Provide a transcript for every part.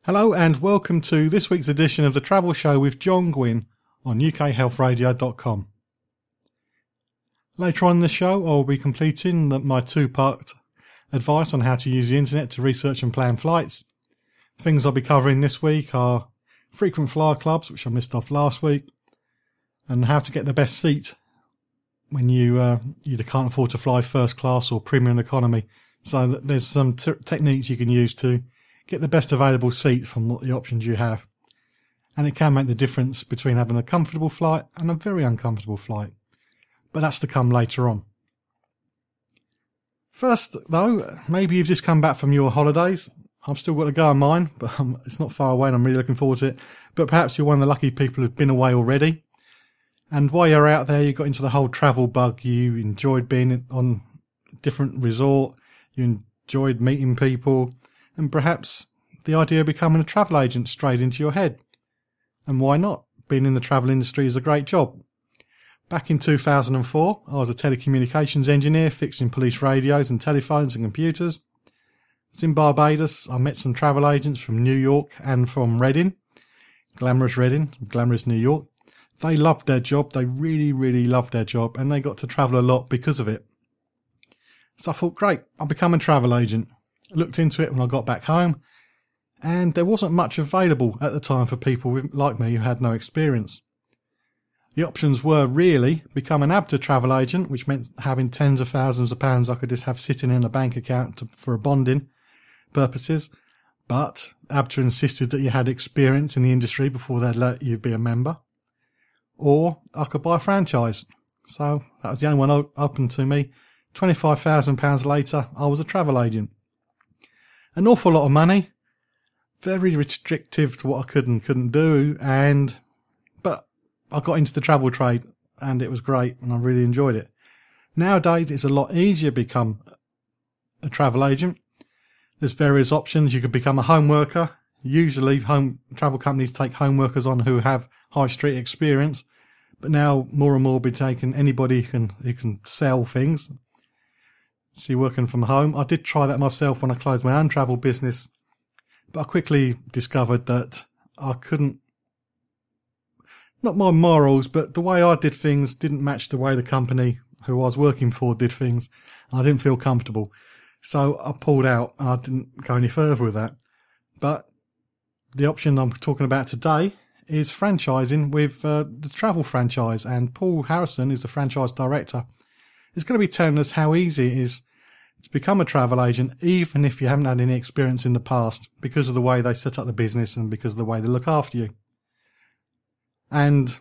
Hello and welcome to this week's edition of The Travel Show with John Guinn on ukhealthradio.com. Later on in the show I'll be completing my two-part advice on how to use the internet to research and plan flights. Things I'll be covering this week are frequent flyer clubs, which I missed off last week, and how to get the best seat when you either can't afford to fly first class or premium economy. So there's some techniques you can use to get the best available seat from what the options you have. And it can make the difference between having a comfortable flight and a very uncomfortable flight. But that's to come later on. First, though, maybe you've just come back from your holidays. I've still got to go on mine, but it's not far away and I'm really looking forward to it. But perhaps you're one of the lucky people who've been away already. And while you're out there, you got into the whole travel bug. You enjoyed being on a different resort. You enjoyed meeting people. And perhaps the idea of becoming a travel agent strayed into your head. And why not? Being in the travel industry is a great job. Back in 2004, I was a telecommunications engineer fixing police radios and telephones and computers. It's in Barbados. I met some travel agents from New York and from Reading, glamorous New York. They loved their job. They really, really loved their job, and they got to travel a lot because of it. So I thought, great, I'll become a travel agent. I looked into it when I got back home, and there wasn't much available at the time for people like me who had no experience. The options were really become an ABTA travel agent, which meant having tens of thousands of pounds I could just have sitting in a bank account for bonding purposes. But ABTA insisted that you had experience in the industry before they'd let you be a member. Or I could buy a franchise. So that was the only one open to me. £25,000 later, I was a travel agent. An awful lot of money, very restrictive to what I could and couldn't do, but I got into the travel trade and it was great and I really enjoyed it. Nowadays it's a lot easier to become a travel agent. There's various options. You could become a home worker. Usually travel companies take home workers on who have high street experience, but now more and more will be taking anybody who can sell things. So you're working from home. I did try that myself when I closed my own travel business, but I quickly discovered that I couldn't, not my morals, but the way I did things didn't match the way the company who I was working for did things. I didn't feel comfortable. So I pulled out and I didn't go any further with that. But the option I'm talking about today is franchising with the travel franchise, and Paul Harrison, who's the franchise director, is going to be telling us how easy it is to become a travel agent, even if you haven't had any experience in the past, because of the way they set up the business and because of the way they look after you. And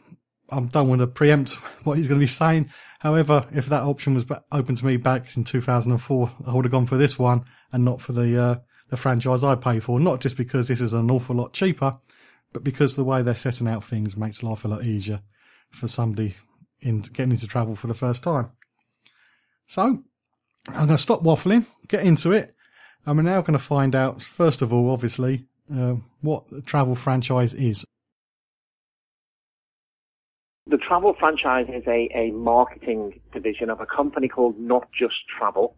I don't want to preempt what he's going to be saying. However, if that option was open to me back in 2004, I would have gone for this one and not for the franchise I pay for. Not just because this is an awful lot cheaper, but because the way they're setting out things makes life a lot easier for somebody getting into travel for the first time. So I'm going to stop waffling, get into it, and we're now going to find out, first of all, obviously, what the travel franchise is. The travel franchise is a marketing division of a company called Not Just Travel.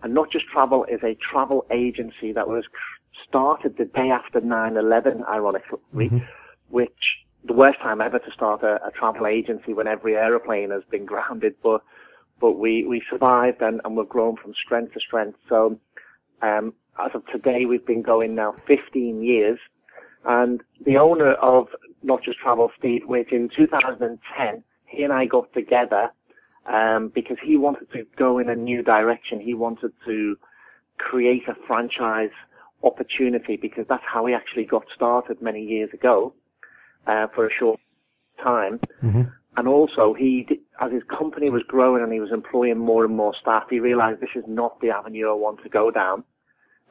And Not Just Travel is a travel agency that was started the day after 9/11, ironically, which the worst time ever to start a travel agency when every aeroplane has been grounded. But we survived and we've grown from strength to strength. So as of today, we've been going now 15 years. And the owner of Not Just Travel, Steve, which in 2010, he and I got together because he wanted to go in a new direction. He wanted to create a franchise opportunity because that's how he actually got started many years ago for a short time. And also, as his company was growing and he was employing more and more staff, he realized this is not the avenue I want to go down.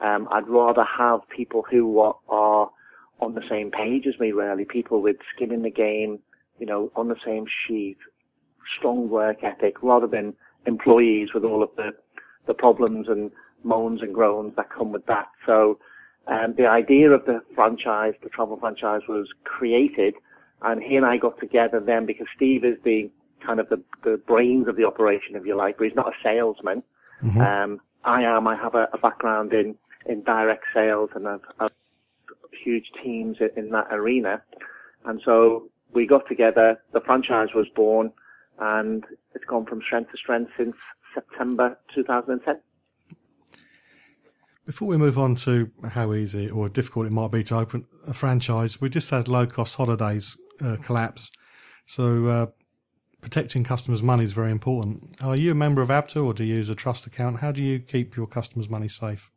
I'd rather have people who are on the same page as me, really, people with skin in the game, on the same sheet, strong work ethic, rather than employees with all of the problems and moans and groans that come with that. So the idea of the franchise, the travel franchise, was created, and he and I got together then because Steve is the kind of the brains of the operation, if you like, but he's not a salesman. I have a background in direct sales, and I've huge teams in that arena. And so we got together, the franchise was born, and it's gone from strength to strength since September 2010. Before we move on to how easy or difficult it might be to open a franchise, we just had low-cost holidays collapse. So protecting customers' money is very important. Are you a member of ABTA or do you use a trust account? How do you keep your customers' money safe?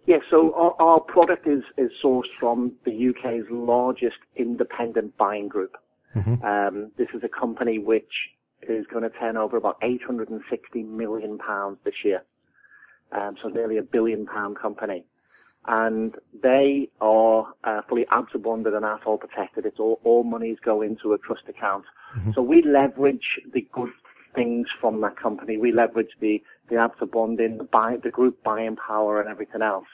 Yeah, so our product is sourced from the UK's largest independent buying group. Mm-hmm. This is a company which is going to turn over about £860 million this year. So nearly £1 billion company. And they are fully ABTA bonded and ATOL protected. It's all monies go into a trust account. Mm-hmm. So we leverage the good things from that company. We leverage the ABTA bonding, the group buying power and everything else.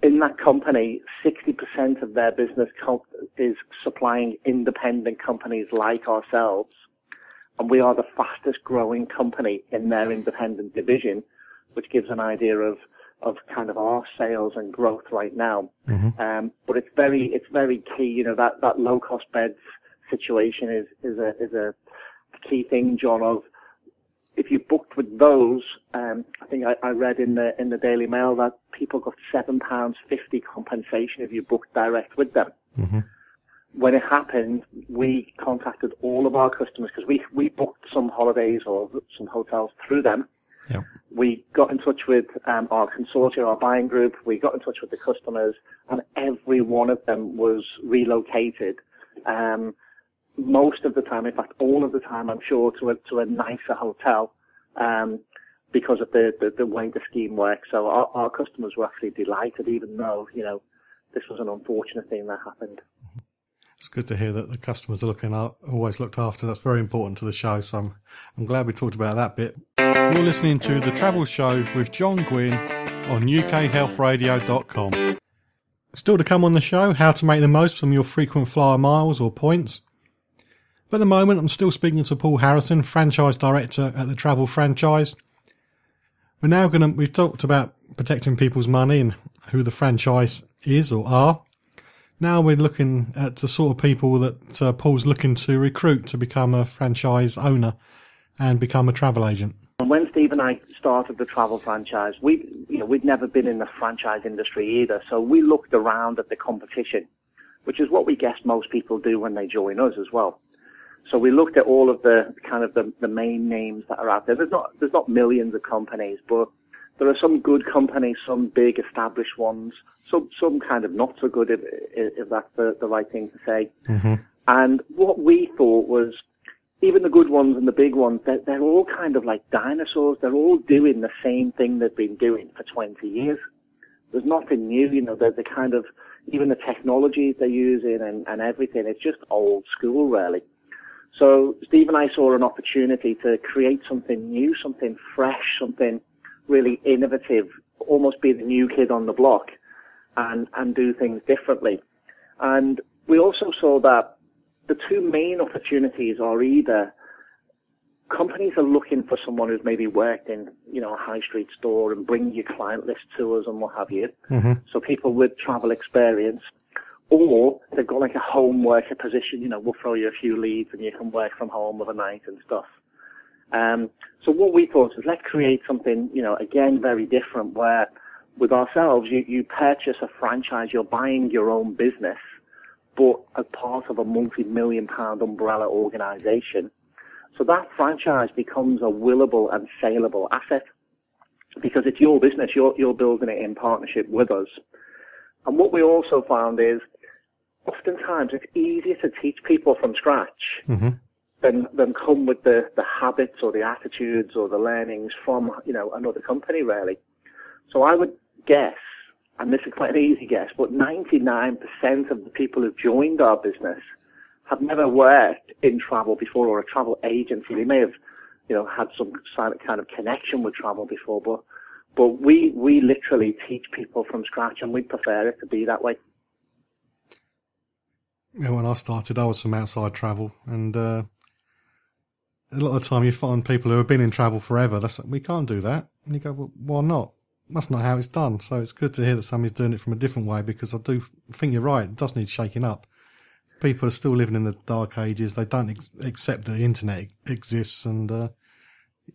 In that company, 60% of their business is supplying independent companies like ourselves. And we are the fastest growing company in their independent division, which gives an idea of kind of our sales and growth right now. Mm-hmm. But it's very key, you know, that low cost beds situation is a key thing, John, of if you booked with those, I think I read in the Daily Mail that people got £7.50 compensation if you booked direct with them. Mm-hmm. When it happened, we contacted all of our customers because we booked some holidays or some hotels through them. Yep. We got in touch with our consortia, our buying group. We got in touch with the customers, and every one of them was relocated. Most of the time, in fact, all of the time, I'm sure, to a nicer hotel, because of the way the scheme works. So our customers were actually delighted, even though, you know, this was an unfortunate thing that happened. It's good to hear that the customers are always looked after. That's very important to the show. So I'm glad we talked about that bit. You're listening to The Travel Show with John Guinn on ukhealthradio.com. Still to come on the show, how to make the most from your frequent flyer miles or points. But at the moment, I'm still speaking to Paul Harrison, Franchise Director at the Travel Franchise. We've talked about protecting people's money and who the franchise is or are. Now we're looking at the sort of people that Paul's looking to recruit to become a franchise owner and become a travel agent. When Steve and I started the travel franchise, we'd never been in the franchise industry either. So we looked around at the competition, which is what we guess most people do when they join us as well. So we looked at all of the kind of the main names that are out there. There's not millions of companies, but there are some good companies, some big established ones, some kind of not so good, if that's the right thing to say. Mm-hmm. And what we thought was, even the good ones and the big ones, they're all kind of like dinosaurs. They're all doing the same thing they've been doing for 20 years. There's nothing new, you know, they're the kind of, even the technologies they're using and everything, it's just old school, really. So Steve and I saw an opportunity to create something new, something fresh, something really innovative, almost be the new kid on the block and do things differently. And we also saw that the two main opportunities are either companies are looking for someone who's maybe worked in, you know, a high street store and bring your client list to us and what have you. Mm-hmm. So people with travel experience, or they've got like a home worker position, you know, we'll throw you a few leads and you can work from home overnight and stuff. So what we thought is let's create something, you know, again, very different where with ourselves, you purchase a franchise, you're buying your own business, but as part of a multi-million-pound umbrella organization. So that franchise becomes a willable and saleable asset because it's your business. You're building it in partnership with us. And what we also found is oftentimes it's easier to teach people from scratch mm-hmm. than come with the habits or the attitudes or the learnings from, you know, another company, really. So I would guess, and this is quite an easy guess, but 99% of the people who've joined our business have never worked in travel before or a travel agency. They may have, you know, had some kind of connection with travel before, but we literally teach people from scratch, and we prefer it to be that way. Yeah, when I started, I was from outside travel, and a lot of the time you find people who have been in travel forever. We can't do that, and you go, well, why not? that's not how it's done. So it's good to hear that somebody's doing it from a different way, because I do think you're right. It does need shaking up. People are still living in the dark ages. They don't accept that the internet exists, and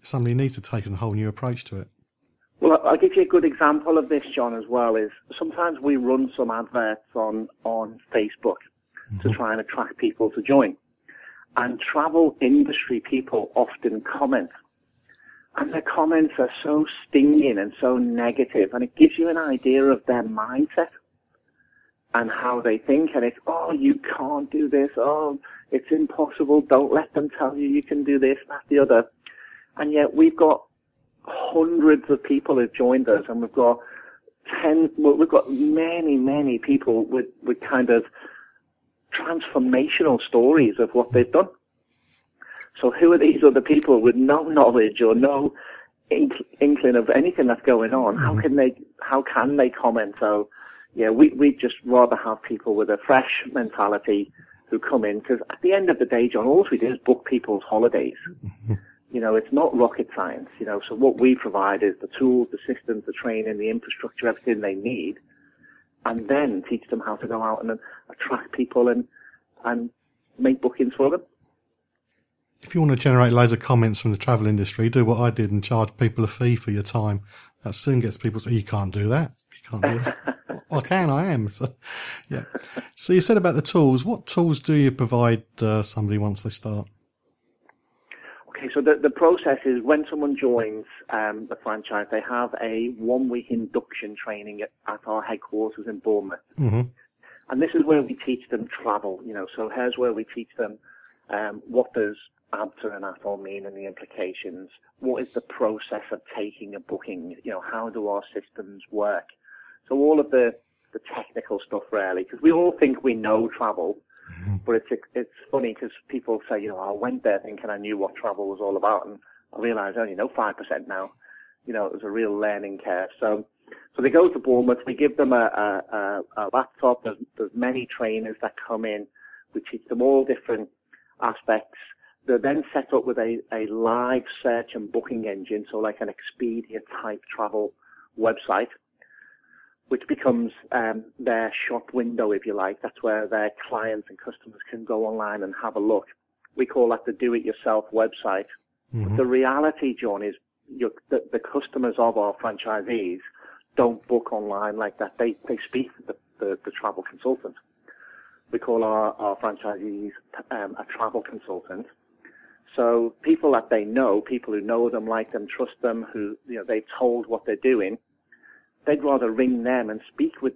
somebody needs to take a whole new approach to it. Well, I'll give you a good example of this, John, as well. Is sometimes we run some adverts on Facebook to try and attract people to join. And travel industry people often comment. And their comments are so stinging and so negative, and it gives you an idea of their mindset and how they think. And it's, oh, you can't do this. Oh, it's impossible. Don't let them tell you can do this, that, the other. And yet we've got hundreds of people who've joined us, and we've got many people with kind of transformational stories of what they've done. So who are these other people with no knowledge or no inkling of anything that's going on? How can they comment? So yeah, we just rather have people with a fresh mentality who come in, because at the end of the day, John, all we do is book people's holidays. You know, it's not rocket science, you know. So what we provide is the tools, the systems, the training, the infrastructure, everything they need, and then teach them how to go out and attract people and make bookings for them. If you want to generate loads of comments from the travel industry, do what I did and charge people a fee for your time. That soon gets people to say, you can't do that. You can't do that. Well, I am. So, yeah. So you said about the tools. What tools do you provide somebody once they start? Okay, so the process is when someone joins the franchise, they have a 1-week induction training at our headquarters in Bournemouth. Mm-hmm. And this is where we teach them travel, you know. So here's where we teach them what does ABTA and ATOL mean and the implications. What is the process of taking a booking? You know, how do our systems work? So all of the technical stuff, really, because we all think we know travel. But it's funny because people say, you know, I went there thinking I knew what travel was all about, and I realised I only know 5% now. You know, it was a real learning curve. So they go to Bournemouth. We give them a laptop. There's many trainers that come in. We teach them all different aspects. They're then set up with a live search and booking engine, so like an Expedia type travel website, which becomes their shop window, if you like. That's where their clients and customers can go online and have a look. We call that the do-it-yourself website. Mm-hmm. But the reality, John, is the customers of our franchisees don't book online like that. They speak to the travel consultant. We call our franchisees a travel consultant. So people that they know, people who know them, like them, trust them, who, you know, they've told what they're doing, they'd rather ring them and speak with